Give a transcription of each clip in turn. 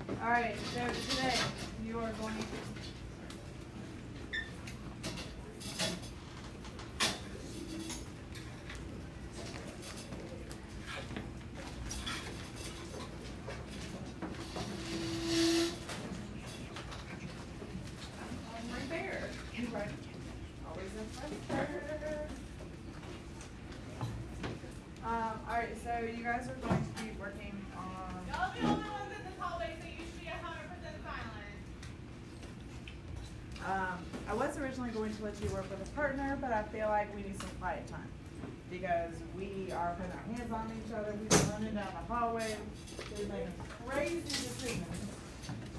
Alright, so today you are going to alright, so you guys are going to be working on... Y'all the only ones in this hallway, so you should be 100% silent. I was originally going to let you work with a partner, but I feel like we need some quiet time. Because we are putting our hands on each other, we've been running down the hallway, we're making crazy decisions.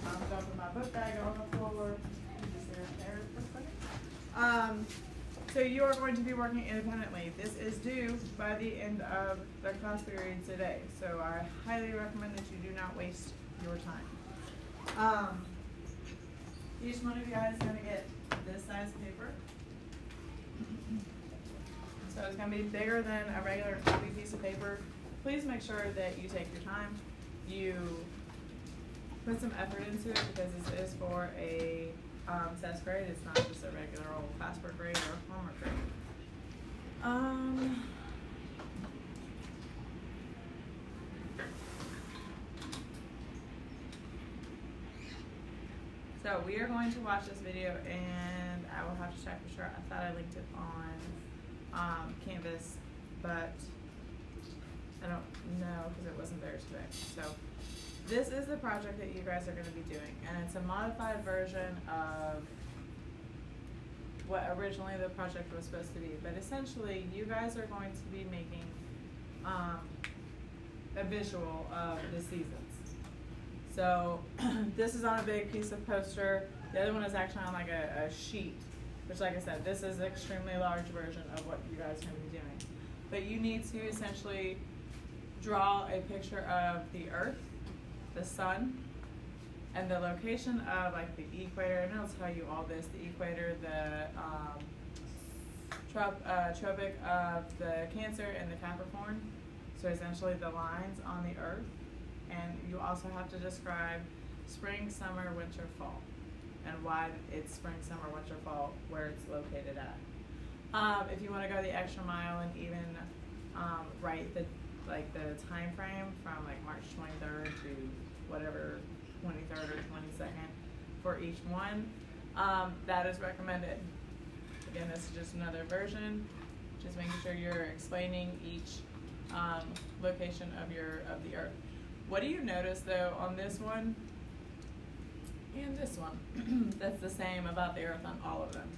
I'm dumping my book bag on the floor. So you are going to be working independently. This is due by the end of the class period today. So I highly recommend that you do not waste your time. Each one of you guys is going to get this size paper. So it's going to be bigger than a regular copy piece of paper. Please make sure that you take your time. You put some effort into it because this is for a test grade. It's not just a regular old classwork grade or homework grade. So we are going to watch this video, and I will have to check for sure. I thought I linked it on Canvas, but I don't know because it wasn't there today. So this is the project that you guys are going to be doing, and it's a modified version of what originally the project was supposed to be. But essentially, you guys are going to be making a visual of the seasons. So this is on a big piece of poster. The other one is actually on like a sheet, which, like I said, this is an extremely large version of what you guys are going to be doing. But you need to essentially draw a picture of the Earth, the sun, and the location of like the equator, and it'll tell you all this, the equator, the tropic of the Cancer and the Capricorn, so essentially the lines on the Earth. And you also have to describe spring, summer, winter, fall, and why it's spring, summer, winter, fall, where it's located at. If you want to go the extra mile and even write the time frame from like March 23rd to whatever 23rd or 22nd for each one, that is recommended. Again, this is just another version. Just making sure you're explaining each location of the Earth. What do you notice though on this one and this one that's the same about the Earth on all of them?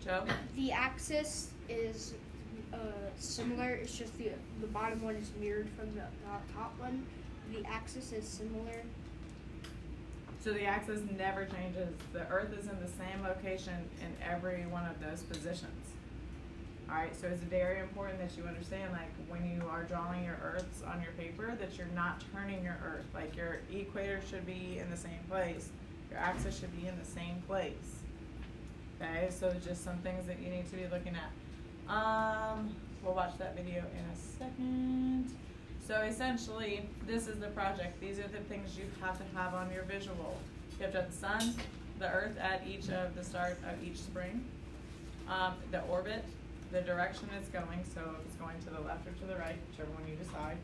Joe? The axis is similar. It's just the bottom one is mirrored from the top one. The axis is similar. So the axis never changes. The Earth is in the same location in every one of those positions. Alright, so it's very important that you understand, like, when you are drawing your Earths on your paper, that you're not turning your Earth. Like, your equator should be in the same place. Your axis should be in the same place. Okay, so just some things that you need to be looking at. We'll watch that video in a second. So essentially, this is the project. These are the things you have to have on your visual. You have to have the sun, the Earth at each of the start of each spring, the orbit, the direction it's going, so if it's going to the left or to the right, whichever one you decide.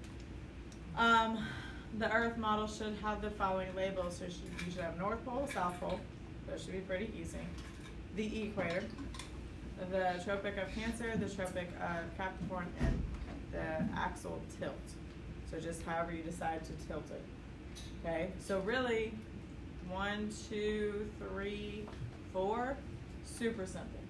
The Earth model should have the following labels. So you should have North Pole, South Pole. Those should be pretty easy. The equator, the Tropic of Cancer, the Tropic of Capricorn, and the axial tilt. So just however you decide to tilt it. Okay, so really, 1, 2, 3, 4, super simple.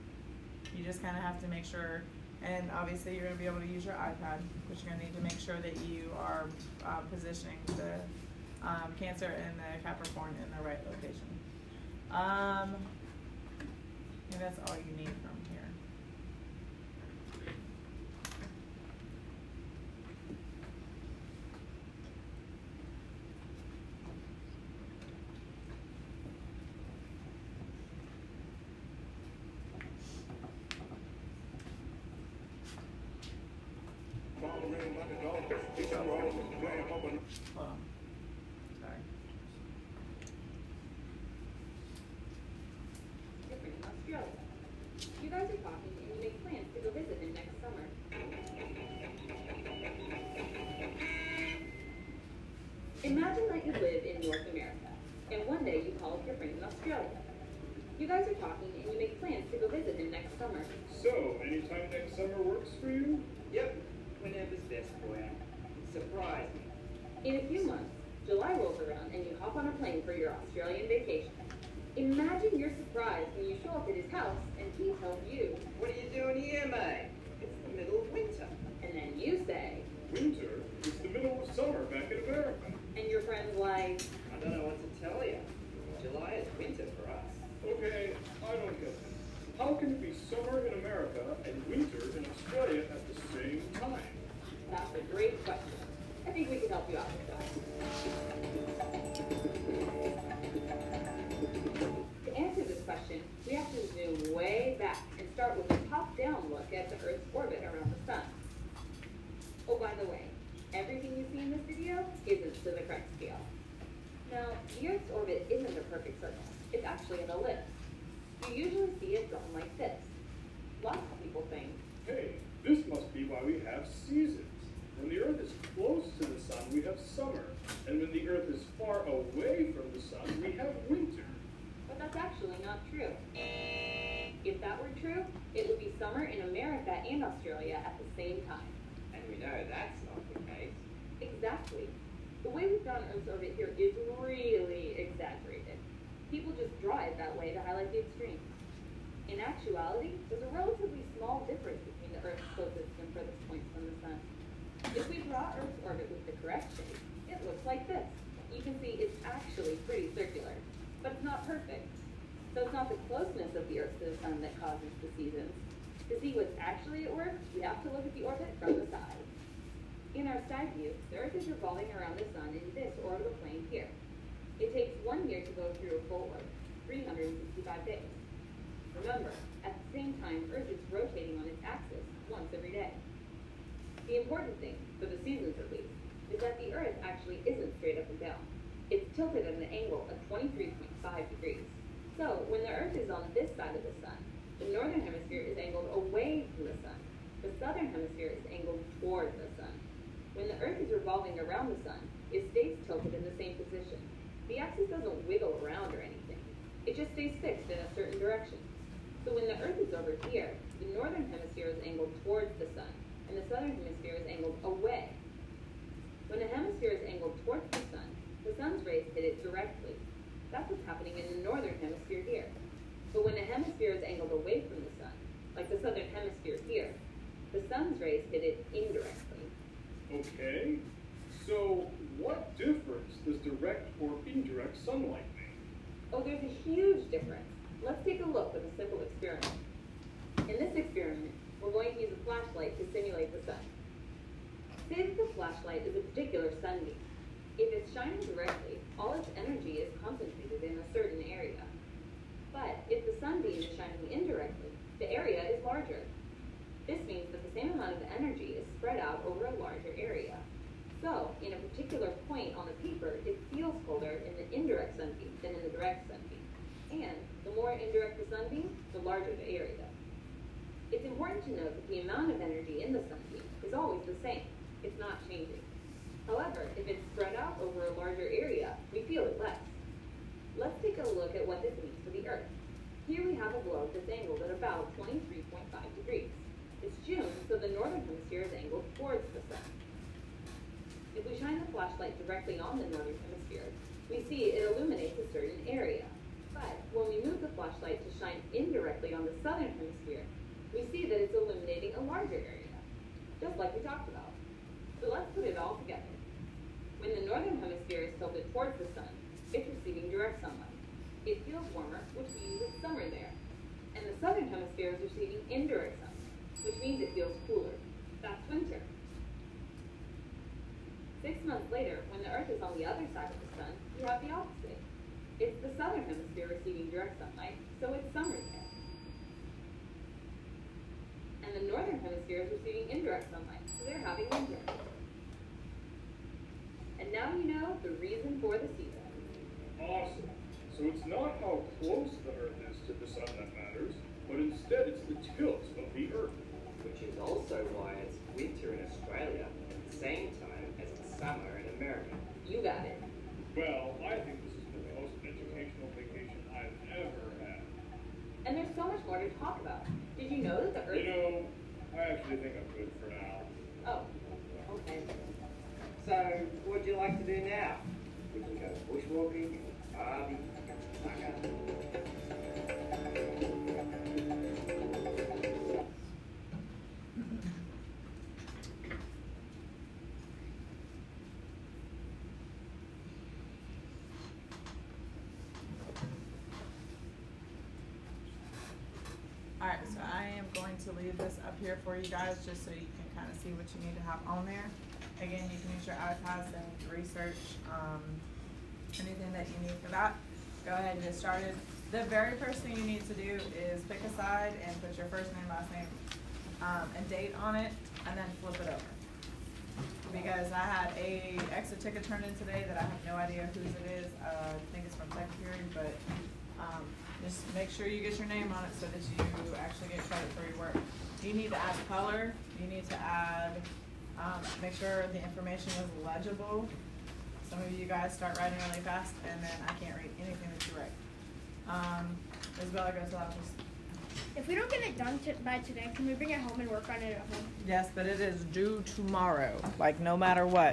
You just kind of have to make sure, and obviously you're going to be able to use your iPad, but you're going to need to make sure that you are positioning the Cancer and the Capricorn in the right location. And that's all you need from here. Hold on. Sorry. Imagine that you live in North America, and one day you call up your friend in Australia. You guys are talking and you make plans to go visit him next summer. So, anytime next summer works for you? Yep, whenever's best for you. Surprise me. In a few months, July rolls around and you hop on a plane for your Australian vacation. Imagine your surprise when you show up at his house and he tells you, What are you doing here, mate? It's the middle of winter. and then you say, Winter is the middle of summer back in America. and your friend's like, I don't know what to tell you. July is winter for us. Okay, I don't get this. How can it be summer in America and winter in Australia at the same time? that's a great question. I think we can help you out with that. To answer this question, we have to zoom way back and start with a top-down look at the Earth's orbit around the sun. Oh, by the way, everything you see in this video isn't to the correct scale. Now, the Earth's orbit isn't a perfect circle. It's actually an ellipse. You usually see it drawn like this. Lots of people think, Hey, this must be why we have seasons. When the Earth is close to the sun, we have summer. And when the Earth is far away from the sun, we have winter. but that's actually not true. If that were true, it would be summer in America and Australia at the same time. And we know that's not the case. Exactly. The way we've drawn Earth's orbit here is really exaggerated. People just draw it that way to highlight the extremes. In actuality, there's a relatively small difference between the Earth's closest and furthest points from the sun. If we draw Earth's orbit with the correct shape, it looks like this. You can see it's actually pretty circular, but it's not perfect. So it's not the closeness of the Earth to the sun that causes the seasons. To see what's actually at work, we have to look at the orbit from the side. In our side view, the Earth is revolving around the sun in this orbital plane here. It takes 1 year to go through a full orbit, 365 days. Remember, at the same time, Earth is rotating on its axis once every day. The important thing, for the seasons at least, is that the Earth actually isn't straight up and down. It's tilted at an angle of 23.5 degrees. So, when the Earth is on this side of the sun, the northern hemisphere is angled away from the sun. The southern hemisphere is angled toward the sun. When the Earth is revolving around the sun, it stays tilted in the same position. The axis doesn't wiggle around or anything. It just stays fixed in a certain direction. So when the Earth is over here, the northern hemisphere is angled towards the sun, and the southern hemisphere is angled away. When a hemisphere is angled towards the sun's rays hit it directly. That's what's happening in the northern hemisphere here. But when a hemisphere is angled away from the sun, like the southern hemisphere here, the sun's rays hit it indirectly. Okay, so what difference does direct or indirect sunlight make? Oh, there's a huge difference. Let's take a look with a simple experiment. In this experiment, we're going to use a flashlight to simulate the sun. Say that the flashlight is a particular sunbeam. If it's shining directly, all its energy is concentrated in a certain area. But if the sunbeam is shining indirectly, the area is larger. This means that the same amount of energy is spread out over a larger area. So, in a particular point on the paper, it feels colder in the indirect sunbeam than in the direct sunbeam. And the more indirect the sunbeam, the larger the area. It's important to note that the amount of energy in the sunbeam is always the same. It's not changing. However, if it's spread out over a larger area, we feel it less. Let's take a look at what this means for the Earth. Here we have a globe that's angled at about 23.5 degrees. It's June, so the northern hemisphere is angled towards the sun. If we shine the flashlight directly on the northern hemisphere, we see it illuminates a certain area. But when we move the flashlight to shine indirectly on the southern hemisphere, we see that it's illuminating a larger area, just like we talked about. So let's put it all together. When the northern hemisphere is tilted towards the sun, it's receiving direct sunlight. It feels warmer, which means it's summer there. And the southern hemisphere is receiving indirect sunlight, which means it feels cooler. That's winter. 6 months later, when the Earth is on the other side of the sun, you have the opposite. It's the southern hemisphere receiving direct sunlight, so it's summer there. And the northern hemisphere is receiving indirect sunlight, so they're having winter. And now you know the reason for the seasons. Awesome. So it's not how close the Earth is to the sun that matters, but instead it's the tilt of the Earth. Which is also why it's winter in Australia at the same time as it's summer in America. You got it. Well, I think this has been the most educational vacation I've ever had. And there's so much more to talk about. Did you know that the Earth... You know, I actually think I'm good for now. Oh, okay. So, what do you like to do now? We can go bushwalking, barbie, Alright, so I am going to leave this up here for you guys just so you can kind of see what you need to have on there. Again, you can use your iPads and research anything that you need for that. Go ahead and get started. The very first thing you need to do is pick a side and put your first name, last name, and date on it, and then flip it over. Because I had a exit ticket turned in today that I have no idea whose it is. I think it's from Secretary, but just make sure you get your name on it so that you actually get credit for your work. You need to add color. You need to add, make sure the information is legible. Some of you guys start writing really fast, and then I can't read anything that you write. Isabella, go to the office. If we don't get it done by today, can we bring it home and work on it at home? Yes, but it is due tomorrow, like no matter what.